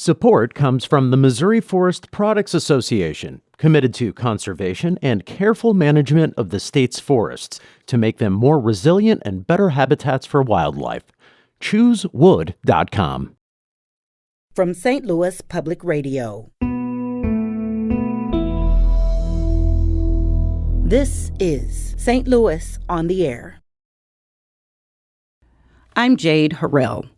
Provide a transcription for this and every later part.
Support comes from the Missouri Forest Products Association, committed to conservation and careful management of the state's forests to make them more resilient and better habitats for wildlife. ChooseWood.com. From St. Louis Public Radio. This is St. Louis on the Air. I'm Jade Harrell.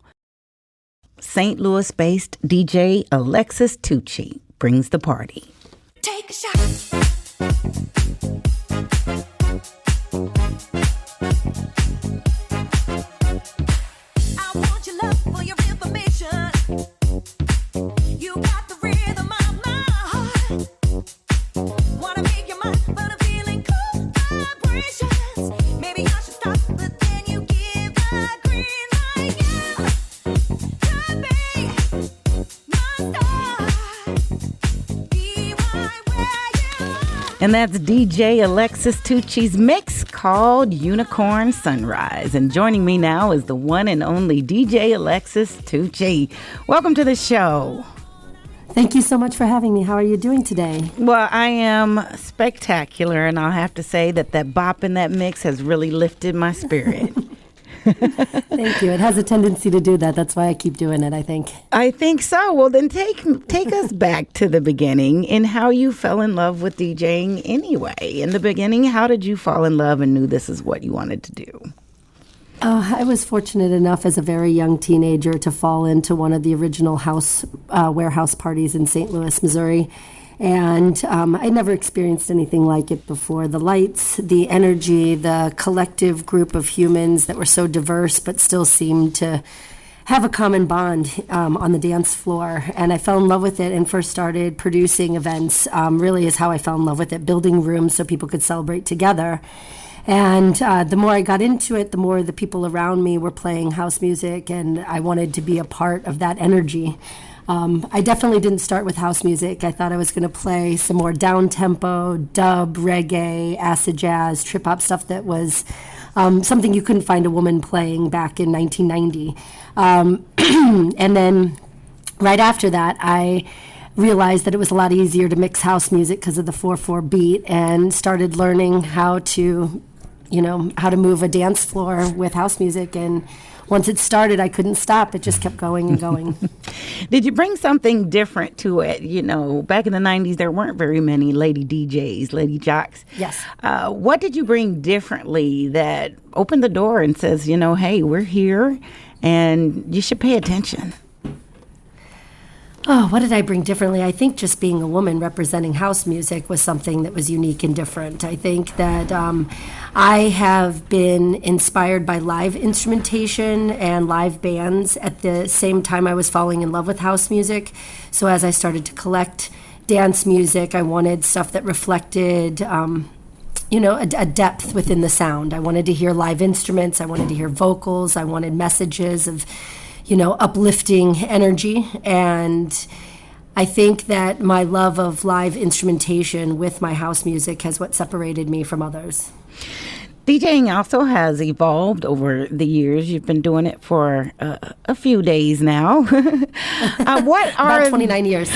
St. Louis-based DJ Alexis Tucci brings the party. Take a shot. I want your love for your information. You got the rhythm of my heart. Wanna make you mine, but I'm feeling cool vibrations. Maybe I should stop, but then you give the green light. Yeah, could be my star. Be right where you are. And that's DJ Alexis Tucci's mix called Unicorn Sunrise. And joining me now is the one and only DJ Alexis Tucci. Welcome to the show. Thank you so much for having me. How are you doing today? Well, I am spectacular, and I'll have to say that bop in that mix has really lifted my spirit. Thank you. It has a tendency to do that. That's why I keep doing it, I think. I think so. Well, then take us back to the beginning and how you fell in love with DJing anyway. In the beginning, how did you fall in love and knew this is what you wanted to do? I was fortunate enough as a very young teenager to fall into one of the original warehouse parties in St. Louis, Missouri. And I never experienced anything like it before. The lights, the energy, the collective group of humans that were so diverse but still seemed to have a common bond on the dance floor. And I fell in love with it and first started producing events, really is how I fell in love with it, building rooms so people could celebrate together. And the more I got into it, the more the people around me were playing house music, and I wanted to be a part of that energy. I definitely didn't start with house music. I thought I was going to play some more down-tempo, dub, reggae, acid jazz, trip-hop stuff that was something you couldn't find a woman playing back in 1990. And then right after that, I realized that it was a lot easier to mix house music because of the 4/4 beat, and started learning how to move a dance floor with house music. And once it started, I couldn't stop. It just kept going and going. Did you bring something different to it? You know, back in the 90s, there weren't very many lady DJs, lady jocks. Yes. What did you bring differently that opened the door and says, hey, we're here and you should pay attention? Oh, what did I bring differently? I think just being a woman representing house music was something that was unique and different. I think that I have been inspired by live instrumentation and live bands at the same time I was falling in love with house music. So as I started to collect dance music, I wanted stuff that reflected a depth within the sound. I wanted to hear live instruments. I wanted to hear vocals. I wanted messages of uplifting energy. And I think that my love of live instrumentation with my house music has what separated me from others. DJing also has evolved over the years. You've been doing it for a few days now. About 29 years.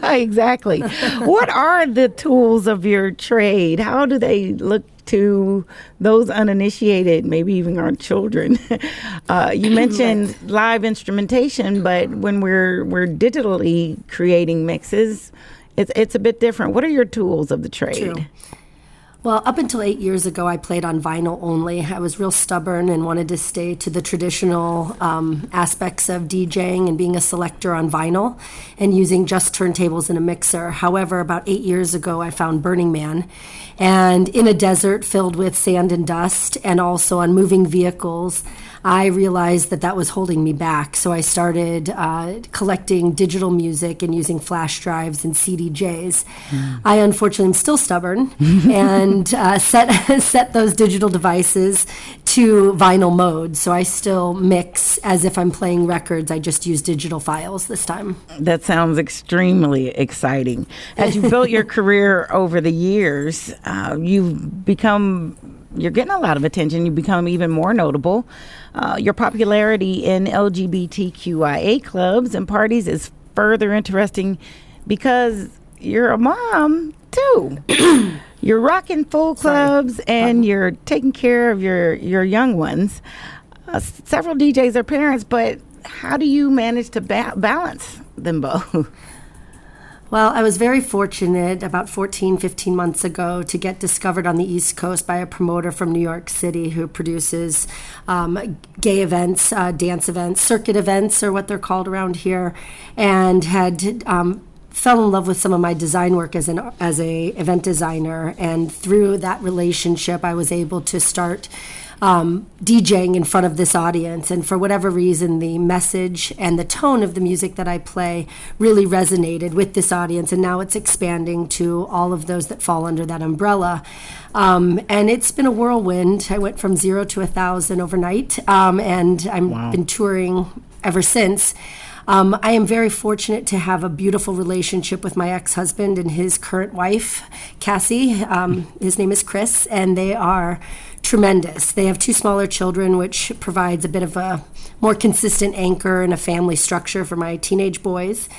Exactly. What are the tools of your trade? How do they look to those uninitiated, maybe even our children? You mentioned live instrumentation, but when we're digitally creating mixes, it's a bit different. What are your tools of the trade? True. Well, up until 8 years ago, I played on vinyl only. I was real stubborn and wanted to stay to the traditional aspects of DJing and being a selector on vinyl and using just turntables and a mixer. However, about 8 years ago, I found Burning Man. And in a desert filled with sand and dust, and also on moving vehicles, I realized that was holding me back. So I started collecting digital music and using flash drives and CDJs. I unfortunately am still stubborn and set those digital devices to vinyl mode. So I still mix as if I'm playing records. I just use digital files this time. That sounds extremely exciting. As you built your career over the years, you're getting a lot of attention. You become even more notable. Your popularity in LGBTQIA clubs and parties is further interesting because you're a mom too. You're rocking full clubs and you're taking care of your young ones. Several DJs are parents, but how do you manage to balance them both? Well, I was very fortunate about 14, 15 months ago to get discovered on the East Coast by a promoter from New York City who produces gay events, dance events, circuit events are what they're called around here, and had fell in love with some of my design work as a event designer. And through that relationship, I was able to start DJing in front of this audience. And for whatever reason, the message and the tone of the music that I play really resonated with this audience. And now it's expanding to all of those that fall under that umbrella. And it's been a whirlwind. I went from 0 to 1,000 overnight, and I've been touring ever since. I am very fortunate to have a beautiful relationship with my ex-husband and his current wife, Cassie. His name is Chris, and they are tremendous. They have 2 smaller children, which provides a bit of a more consistent anchor and a family structure for my teenage boys.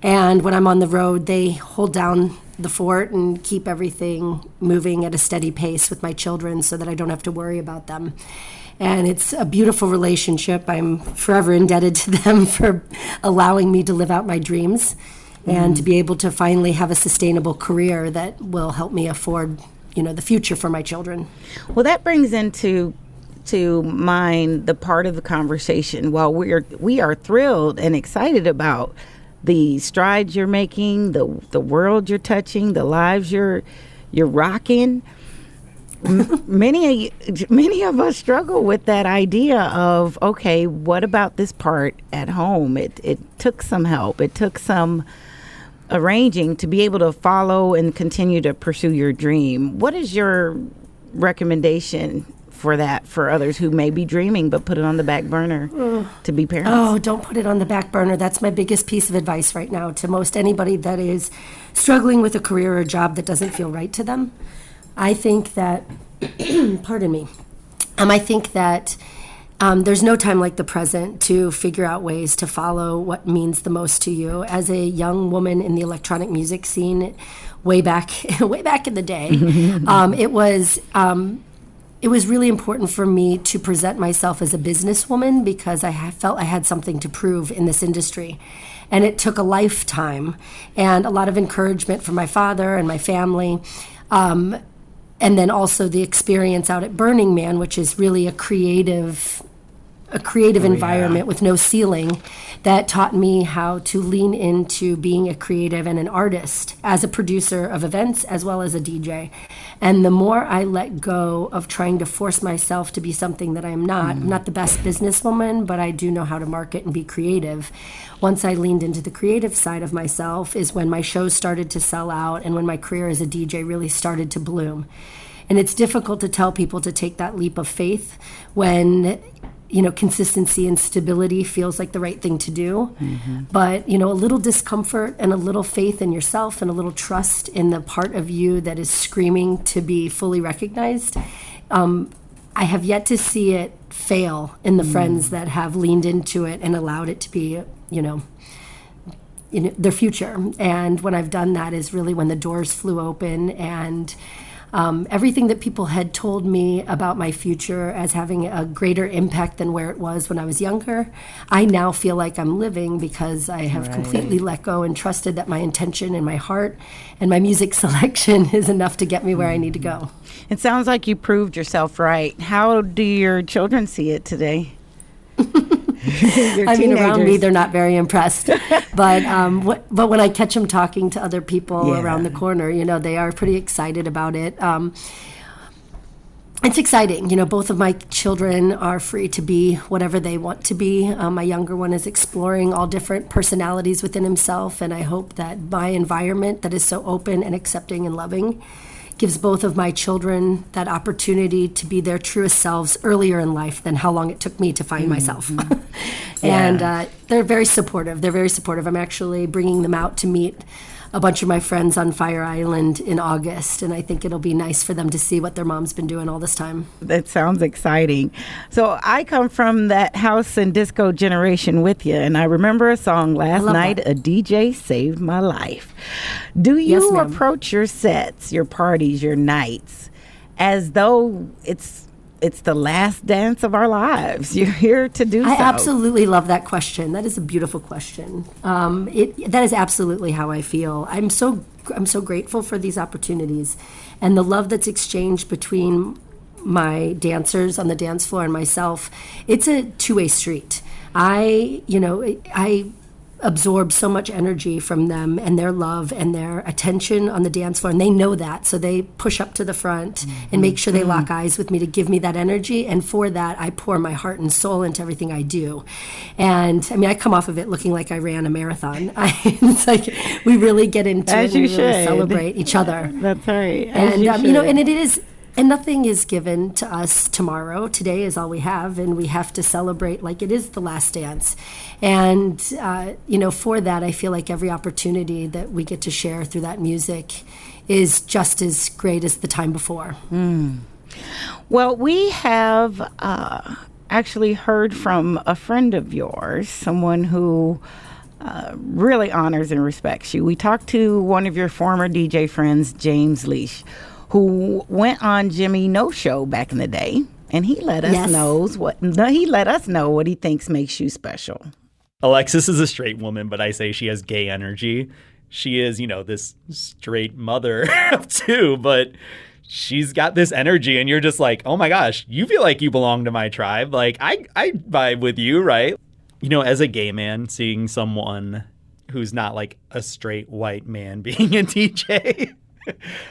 And when I'm on the road, they hold down the fort and keep everything moving at a steady pace with my children so that I don't have to worry about them. And it's a beautiful relationship. I'm forever indebted to them for allowing me to live out my dreams and to be able to finally have a sustainable career that will help me afford, the future for my children. Well, that brings into mind the part of the conversation. While we are thrilled and excited about the strides you're making, the world you're touching, the lives you're rocking. Many of us struggle with that idea of, okay, what about this part at home? It took some help. It took some arranging to be able to follow and continue to pursue your dream. What is your recommendation for that for others who may be dreaming but put it on the back burner to be parents? Oh, don't put it on the back burner. That's my biggest piece of advice right now to most anybody that is struggling with a career or a job that doesn't feel right to them. I think that, pardon me, I think that there's no time like the present to figure out ways to follow what means the most to you. As a young woman in the electronic music scene, way back in the day, it was really important for me to present myself as a businesswoman because I felt I had something to prove in this industry. And it took a lifetime and a lot of encouragement from my father and my family. And then also the experience out at Burning Man, which is really a creative environment with no ceiling, that taught me how to lean into being a creative and an artist as a producer of events as well as a DJ. And the more I let go of trying to force myself to be something that I'm not the best businesswoman, but I do know how to market and be creative. Once I leaned into the creative side of myself is when my shows started to sell out and when my career as a DJ really started to bloom. And it's difficult to tell people to take that leap of faith when consistency and stability feels like the right thing to do. But, a little discomfort and a little faith in yourself and a little trust in the part of you that is screaming to be fully recognized. I have yet to see it fail in the friends that have leaned into it and allowed it to be, their future. And when I've done that is really when the doors flew open and everything that people had told me about my future as having a greater impact than where it was when I was younger, I now feel like I'm living because I have completely let go and trusted that my intention and my heart and my music selection is enough to get me where I need to go. It sounds like you proved yourself right. How do your children see it today? Around me, they're not very impressed. But when I catch them talking to other people around the corner, they are pretty excited about it. It's exciting. Both of my children are free to be whatever they want to be. My younger one is exploring all different personalities within himself, and I hope that my environment that is so open and accepting and loving gives both of my children that opportunity to be their truest selves earlier in life than how long it took me to find myself. And they're very supportive. I'm actually bringing them out to meet a bunch of my friends on Fire Island in August, and I think it'll be nice for them to see what their mom's been doing all this time. That sounds exciting. So I come from that house and disco generation with you, and I remember a song last night, that. A DJ Saved My Life. Do you Yes, ma'am. approach your sets, your parties, your nights as though it's the last dance of our lives? You're here to do I so. absolutely love that question. That is a beautiful question. That is absolutely how I feel. I'm so grateful for these opportunities and the love that's exchanged between my dancers on the dance floor and myself. It's a two-way street. I absorb so much energy from them and their love and their attention on the dance floor, and they know that, so they push up to the front and make sure they lock eyes with me to give me that energy, and for that I pour my heart and soul into everything I do. And I mean, I come off of it looking like I ran a marathon. It's like we really get into As it and you we really should. celebrate each other. That's right. And and it is, and nothing is given to us tomorrow. Today is all we have, and we have to celebrate like it is the last dance. And for that, I feel like every opportunity that we get to share through that music is just as great as the time before. Well, we have actually heard from a friend of yours, someone who really honors and respects you. We talked to one of your former DJ friends, James Leash, who went on Jimmy No Show back in the day, and he let us know what he thinks makes you special. Alexis is a straight woman, but I say she has gay energy. She is, this straight mother of two, but she's got this energy, and you're just like, oh my gosh, you feel like you belong to my tribe. Like, I vibe with you, right? As a gay man, seeing someone who's not like a straight white man being a DJ,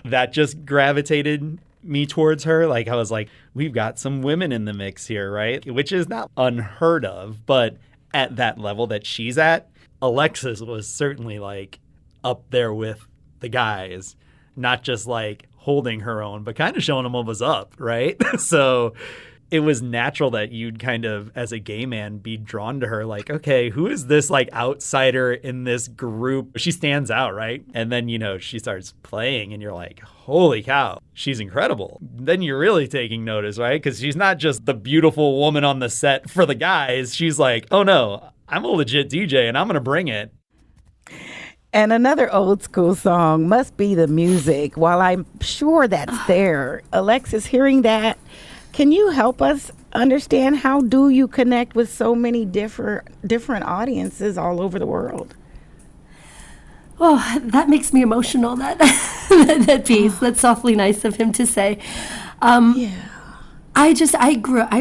that just gravitated me towards her. Like, I was like, we've got some women in the mix here, right? Which is not unheard of, but at that level that she's at, Alexis was certainly like up there with the guys, not just like holding her own, but kind of showing them what was up, right? So it was natural that you'd kind of, as a gay man, be drawn to her. Like, okay, who is this like outsider in this group? She stands out, right? And then, she starts playing and you're like, holy cow, she's incredible. Then you're really taking notice, right? Because she's not just the beautiful woman on the set for the guys. She's like, oh no, I'm a legit DJ and I'm going to bring it. And another old school song must be the music. While I'm sure that's there, Alexis, hearing that, can you help us understand how do you connect with so many different audiences all over the world? Oh, that makes me emotional, that piece. That's awfully nice of him to say. I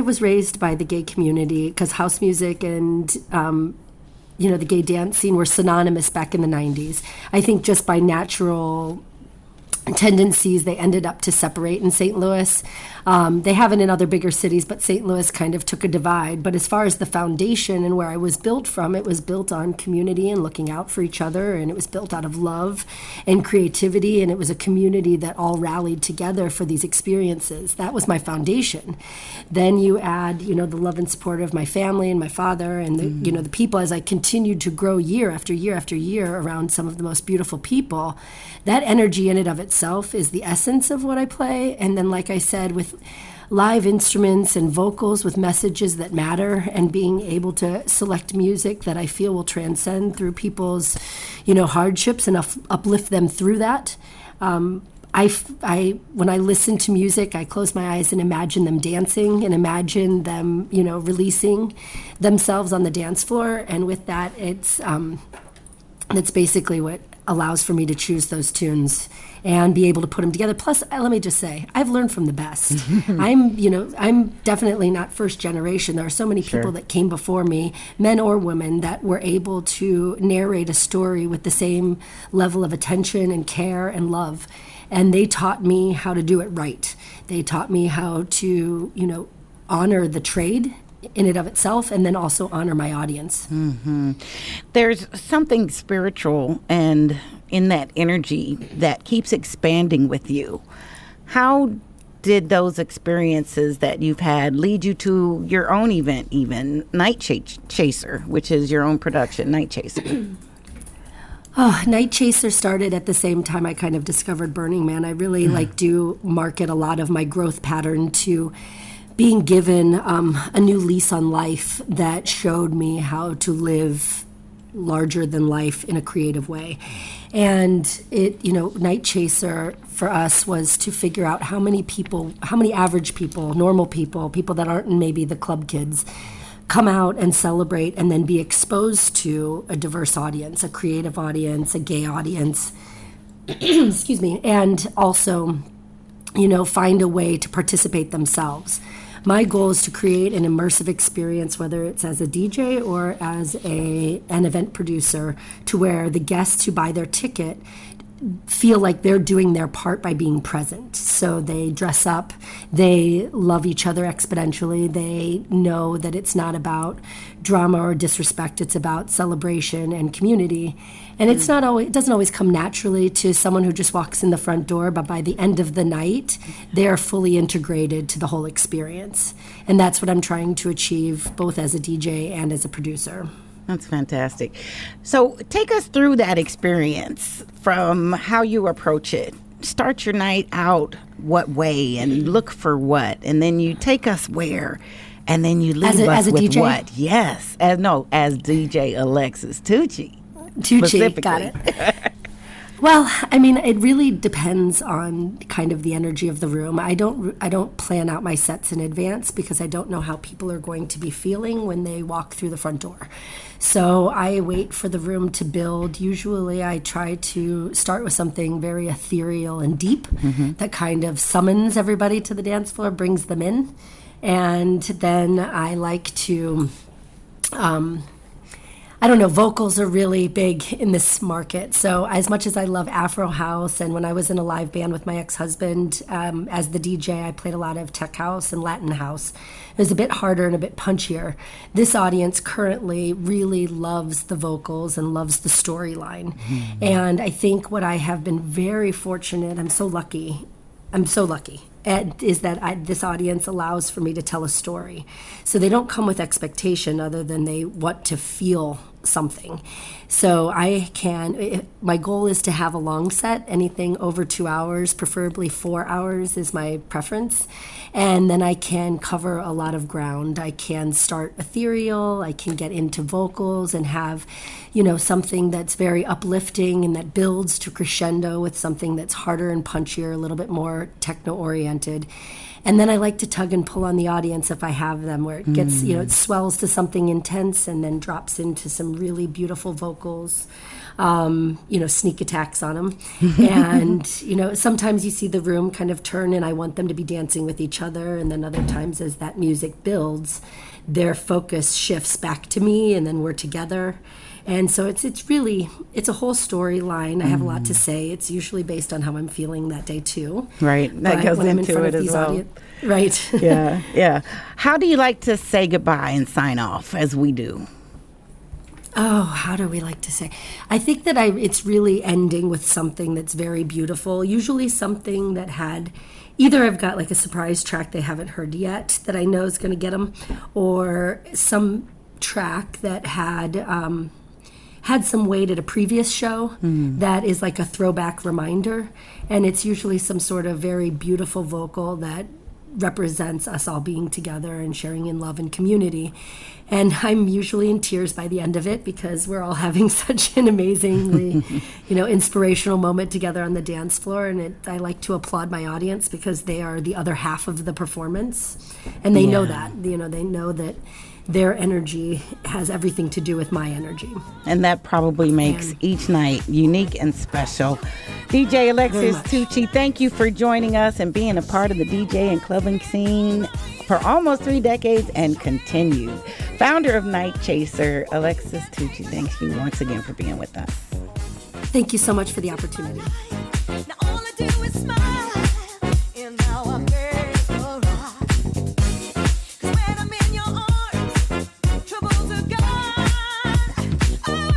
was raised by the gay community because house music and the gay dance scene were synonymous back in the 90s. I think just by natural tendencies, they ended up to separate in St. Louis. They haven't in other bigger cities, but St. Louis kind of took a divide. But as far as the foundation and where I was built from, it was built on community and looking out for each other, and it was built out of love and creativity, and it was a community that all rallied together for these experiences. That was my foundation. Then you add, the love and support of my family and my father and the people as I continued to grow year after year after year around some of the most beautiful people. That energy in and of itself is the essence of what I play. And then, like I said, with live instruments and vocals with messages that matter and being able to select music that I feel will transcend through people's, hardships and uplift them through that. When I listen to music, I close my eyes and imagine them dancing and imagine them, releasing themselves on the dance floor. And with that, that's basically what allows for me to choose those tunes and be able to put them together. Plus, let me just say, I've learned from the best. I'm definitely not first generation. There are so many people that came before me, men or women, that were able to narrate a story with the same level of attention and care and love. And they taught me how to do it right. They taught me how to, honor the trade in and of itself, and then also honor my audience. Mm-hmm. There's something spiritual and in that energy that keeps expanding with you. How did those experiences that you've had lead you to your own event, even Night Chaser, which is your own production, Night Chaser? Oh, Night Chaser started at the same time I kind of discovered Burning Man. I really do market a lot of my growth pattern to being given a new lease on life that showed me how to live larger than life in a creative way. And Night Chaser for us was to figure out how many average people, normal people that aren't maybe the club kids, come out and celebrate and then be exposed to a diverse audience, a creative audience, a gay audience, excuse me, and also, find a way to participate themselves. My goal is to create an immersive experience, whether it's as a DJ or as an event producer, to where the guests who buy their ticket feel like they're doing their part by being present. So they dress up, they love each other exponentially, they know that it's not about drama or disrespect, it's about celebration and community. And it doesn't always come naturally to someone who just walks in the front door, but by the end of the night, they're fully integrated to the whole experience. And that's what I'm trying to achieve, both as a DJ and as a producer. That's fantastic. So take us through that experience from how you approach it. Start your night out what way and look for what, and then you take us where, and then you leave us with DJ? What? Yes. As DJ Alexis Tucci. Got it. Well, it really depends on kind of the energy of the room. I don't plan out my sets in advance because I don't know how people are going to be feeling when they walk through the front door. So I wait for the room to build. Usually I try to start with something very ethereal and deep that kind of summons everybody to the dance floor, brings them in. And then I like to... vocals are really big in this market. So as much as I love Afro House, and when I was in a live band with my ex-husband, as the DJ, I played a lot of tech house and Latin house. It was a bit harder and a bit punchier. This audience currently really loves the vocals and loves the storyline. And I think what I have been very fortunate, I'm so lucky, is that this audience allows for me to tell a story. So they don't come with expectation other than they want to feel something. So my goal is to have a long set, anything over 2 hours, preferably 4 hours is my preference. And then I can cover a lot of ground. I can start ethereal, I can get into vocals and have, something that's very uplifting and that builds to crescendo with something that's harder and punchier, a little bit more techno-oriented. And then I like to tug and pull on the audience if I have them, where it gets, it swells to something intense and then drops into some really beautiful vocals, sneak attacks on them. And, sometimes you see the room kind of turn and I want them to be dancing with each other. And then other times as that music builds, their focus shifts back to me and then we're together. And so it's a whole storyline. I have a lot to say. It's usually based on how I'm feeling that day too. Right. That goes into it as well. Right. Yeah. How do you like to say goodbye and sign off as we do? Oh, how do we like to say? I think that it's really ending with something that's very beautiful. Usually something that had either I've got like a surprise track they haven't heard yet that I know is going to get them, or some track that had some weight at a previous show that is like a throwback reminder. And it's usually some sort of very beautiful vocal that represents us all being together and sharing in love and community. And I'm usually in tears by the end of it because we're all having such an amazingly, inspirational moment together on the dance floor. And I like to applaud my audience because they are the other half of the performance. And they know that, they know that their energy has everything to do with my energy. And that probably makes each night unique and special. DJ Alexis Tucci, thank you for joining us and being a part of the DJ and clubbing scene for almost 3 decades and continued. Founder of Night Chaser, Alexis Tucci, thank you once again for being with us. Thank you so much for the opportunity. Now all I do is smile, and now I'm mesmerized. 'Cause when I'm in your arms, troubles are gone. Oh.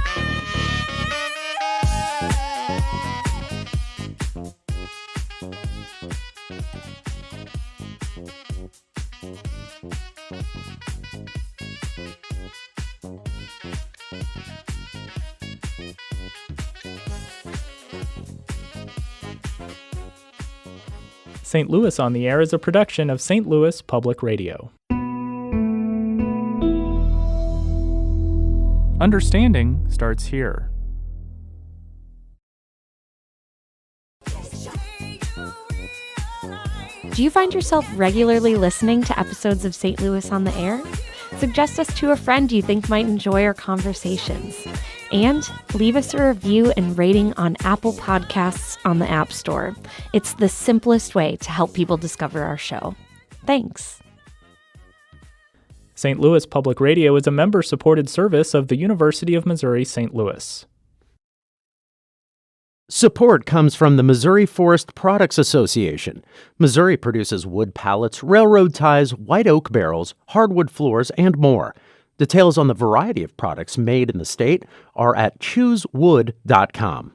St. Louis on the Air is a production of St. Louis Public Radio. Understanding starts here. Do you find yourself regularly listening to episodes of St. Louis on the Air? Suggest us to a friend you think might enjoy our conversations. And leave us a review and rating on Apple Podcasts on the App Store. It's the simplest way to help people discover our show. Thanks. St. Louis Public Radio is a member-supported service of the University of Missouri St. Louis. Support comes from the Missouri Forest Products Association. Missouri produces wood pallets, railroad ties, white oak barrels, hardwood floors, and more. Details on the variety of products made in the state are at choosewood.com.